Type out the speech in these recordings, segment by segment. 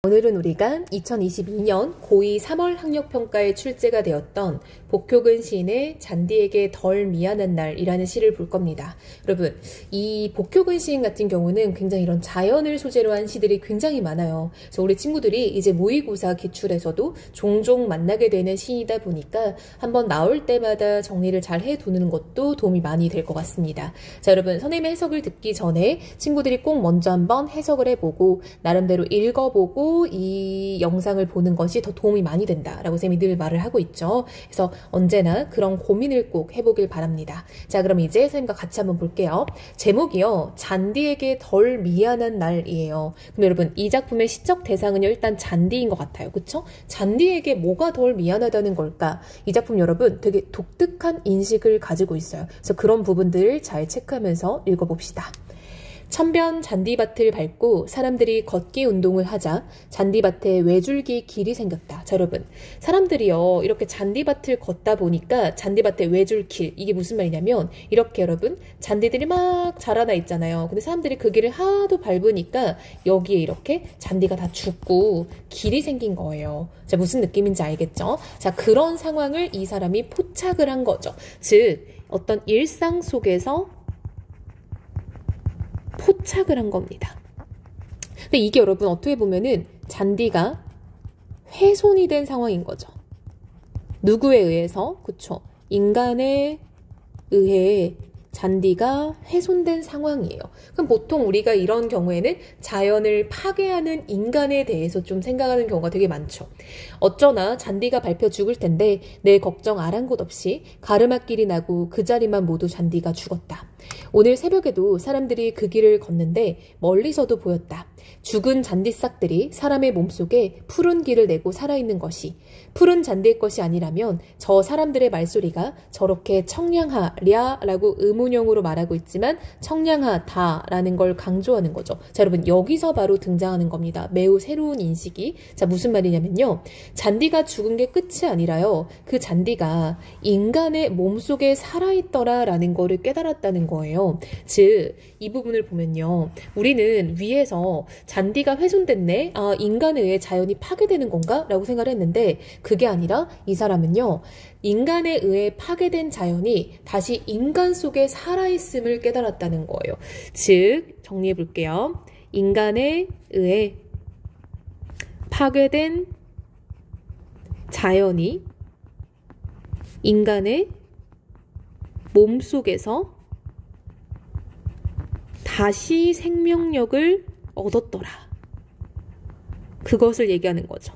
오늘은 우리가 2022년 고2 3월 학력평가에 출제가 되었던 복효근 시인의 잔디에게 덜 미안한 날이라는 시를 볼 겁니다. 여러분, 이 복효근 시인 같은 경우는 굉장히 이런 자연을 소재로 한 시들이 굉장히 많아요. 그래서 우리 친구들이 이제 모의고사 기출에서도 종종 만나게 되는 시이다 보니까 한번 나올 때마다 정리를 잘 해두는 것도 도움이 많이 될 것 같습니다. 자, 여러분, 선생님의 해석을 듣기 전에 친구들이 꼭 먼저 한번 해석을 해보고 나름대로 읽어보고 이 영상을 보는 것이 더 도움이 많이 된다라고 쌤이 늘 말을 하고 있죠. 그래서 언제나 그런 고민을 꼭 해보길 바랍니다. 자, 그럼 이제 선생님과 같이 한번 볼게요. 제목이요, 잔디에게 덜 미안한 날이에요. 그럼 여러분, 이 작품의 시적 대상은요, 일단 잔디인 것 같아요. 그쵸? 잔디에게 뭐가 덜 미안하다는 걸까? 이 작품 여러분 되게 독특한 인식을 가지고 있어요. 그래서 그런 부분들을 잘 체크하면서 읽어봅시다. 천변 잔디밭을 밟고 사람들이 걷기 운동을 하자 잔디밭에 외줄기 길이 생겼다. 자, 여러분, 사람들이요 이렇게 잔디밭을 걷다 보니까 잔디밭에 외줄길, 이게 무슨 말이냐면 이렇게 여러분 잔디들이 막 자라나 있잖아요. 근데 사람들이 그 길을 하도 밟으니까 여기에 이렇게 잔디가 다 죽고 길이 생긴 거예요. 자, 무슨 느낌인지 알겠죠? 자, 그런 상황을 이 사람이 포착을 한 거죠. 즉 어떤 일상 속에서 포착을 한 겁니다. 근데 이게 여러분 어떻게 보면은 잔디가 훼손이 된 상황인 거죠. 누구에 의해서? 그쵸? 인간에 의해 잔디가 훼손된 상황이에요. 그럼 보통 우리가 이런 경우에는 자연을 파괴하는 인간에 대해서 좀 생각하는 경우가 되게 많죠. 어쩌나 잔디가 밟혀 죽을 텐데 내 걱정 아랑곳 없이 가르마길이 나고 그 자리만 모두 잔디가 죽었다. 오늘 새벽에도 사람들이 그 길을 걷는데 멀리서도 보였다. 죽은 잔디싹들이 사람의 몸속에 푸른 길을 내고 살아있는 것이 푸른 잔디의 것이 아니라면 저 사람들의 말소리가 저렇게 청량하랴라고 의문형으로 말하고 있지만 청량하다라는 걸 강조하는 거죠. 자, 여러분, 여기서 바로 등장하는 겁니다. 매우 새로운 인식이. 자, 무슨 말이냐면요, 잔디가 죽은 게 끝이 아니라요, 그 잔디가 인간의 몸속에 살아있더라라는 거를 깨달았다는 거예요. 즉, 이 부분을 보면요, 우리는 위에서 잔디가 훼손됐네, 아, 인간에 의해 자연이 파괴되는 건가? 라고 생각을 했는데 그게 아니라 이 사람은요, 인간에 의해 파괴된 자연이 다시 인간 속에 살아있음을 깨달았다는 거예요. 즉, 정리해 볼게요. 인간에 의해 파괴된 자연이 인간의 몸속에서 다시 생명력을 얻었더라. 그것을 얘기하는 거죠.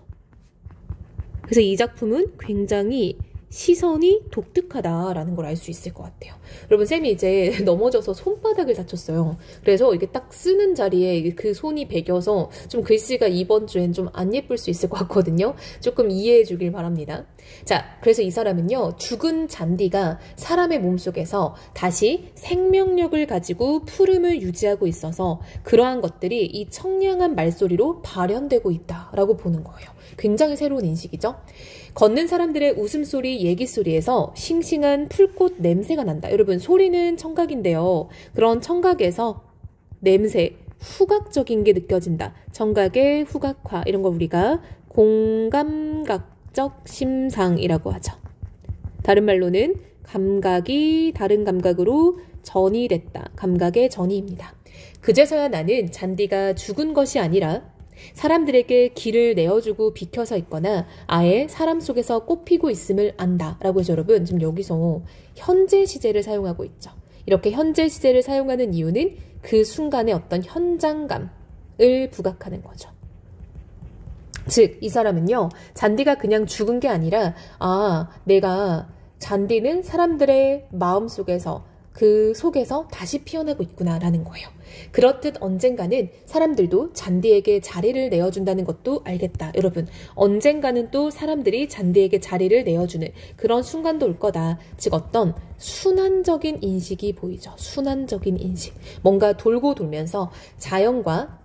그래서 이 작품은 굉장히 시선이 독특하다라는 걸 알 수 있을 것 같아요. 여러분, 쌤이 이제 넘어져서 손바닥을 다쳤어요. 그래서 이게 딱 쓰는 자리에 그 손이 베겨서 좀 글씨가 이번 주엔 좀 안 예쁠 수 있을 것 같거든요. 조금 이해해 주길 바랍니다. 자, 그래서 이 사람은요, 죽은 잔디가 사람의 몸속에서 다시 생명력을 가지고 푸름을 유지하고 있어서 그러한 것들이 이 청량한 말소리로 발현되고 있다라고 보는 거예요. 굉장히 새로운 인식이죠. 걷는 사람들의 웃음소리, 얘기소리에서 싱싱한 풀꽃 냄새가 난다. 여러분, 소리는 청각인데요, 그런 청각에서 냄새, 후각적인 게 느껴진다. 청각의 후각화, 이런 거 우리가 공감각적 심상이라고 하죠. 다른 말로는 감각이 다른 감각으로 전이됐다. 감각의 전이입니다. 그제서야 나는 잔디가 죽은 것이 아니라 사람들에게 길을 내어주고 비켜서 있거나 아예 사람 속에서 꽃피고 있음을 안다 라고 해서 여러분, 지금 여기서 현재 시제를 사용하고 있죠. 이렇게 현재 시제를 사용하는 이유는 그 순간의 어떤 현장감을 부각하는 거죠. 즉, 이 사람은요, 잔디가 그냥 죽은 게 아니라, 아, 내가 잔디는 사람들의 마음 속에서, 그 속에서 다시 피어나고 있구나 라는 거예요. 그렇듯 언젠가는 사람들도 잔디에게 자리를 내어준다는 것도 알겠다. 여러분, 언젠가는 또 사람들이 잔디에게 자리를 내어주는 그런 순간도 올 거다. 즉, 어떤 순환적인 인식이 보이죠. 순환적인 인식. 뭔가 돌고 돌면서 자연과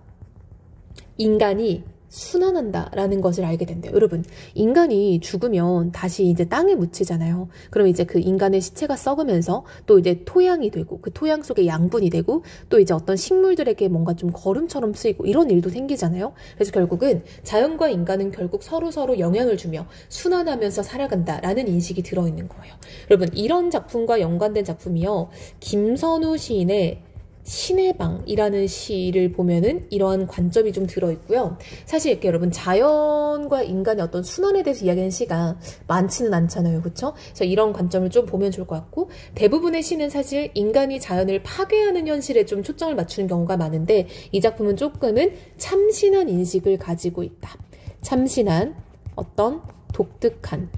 인간이 순환한다라는 것을 알게 된대요. 여러분, 인간이 죽으면 다시 이제 땅에 묻히잖아요. 그럼 이제 그 인간의 시체가 썩으면서 또 이제 토양이 되고 그 토양 속에 양분이 되고 또 이제 어떤 식물들에게 뭔가 좀 거름처럼 쓰이고 이런 일도 생기잖아요. 그래서 결국은 자연과 인간은 결국 서로 영향을 주며 순환하면서 살아간다라는 인식이 들어있는 거예요. 여러분, 이런 작품과 연관된 작품이요. 김선우 시인의 신의 방이라는 시를 보면은 이러한 관점이 좀 들어있고요. 사실 이렇게 여러분 자연과 인간의 어떤 순환에 대해서 이야기하는 시가 많지는 않잖아요. 그렇죠? 그래서 이런 관점을 좀 보면 좋을 것 같고, 대부분의 시는 사실 인간이 자연을 파괴하는 현실에 좀 초점을 맞추는 경우가 많은데 이 작품은 조금은 참신한 인식을 가지고 있다. 참신한 어떤 독특한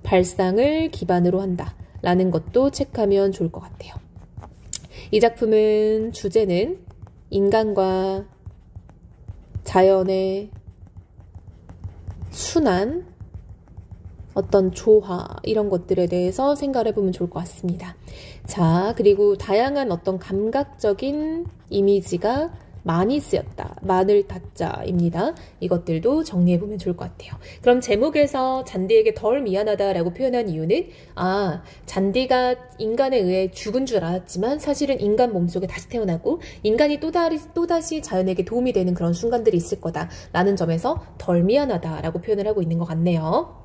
발상을 기반으로 한다 라는 것도 체크하면 좋을 것 같아요. 이 작품은 주제는 인간과 자연의 순환, 어떤 조화 이런 것들에 대해서 생각을 해보면 좋을 것 같습니다. 자, 그리고 다양한 어떤 감각적인 이미지가 많이 쓰였다. 마늘 타짜입니다. 이것들도 정리해보면 좋을 것 같아요. 그럼 제목에서 잔디에게 덜 미안하다라고 표현한 이유는 잔디가 인간에 의해 죽은 줄 알았지만 사실은 인간 몸속에 다시 태어나고 인간이 또다시 자연에게 도움이 되는 그런 순간들이 있을 거다라는 점에서 덜 미안하다라고 표현을 하고 있는 것 같네요.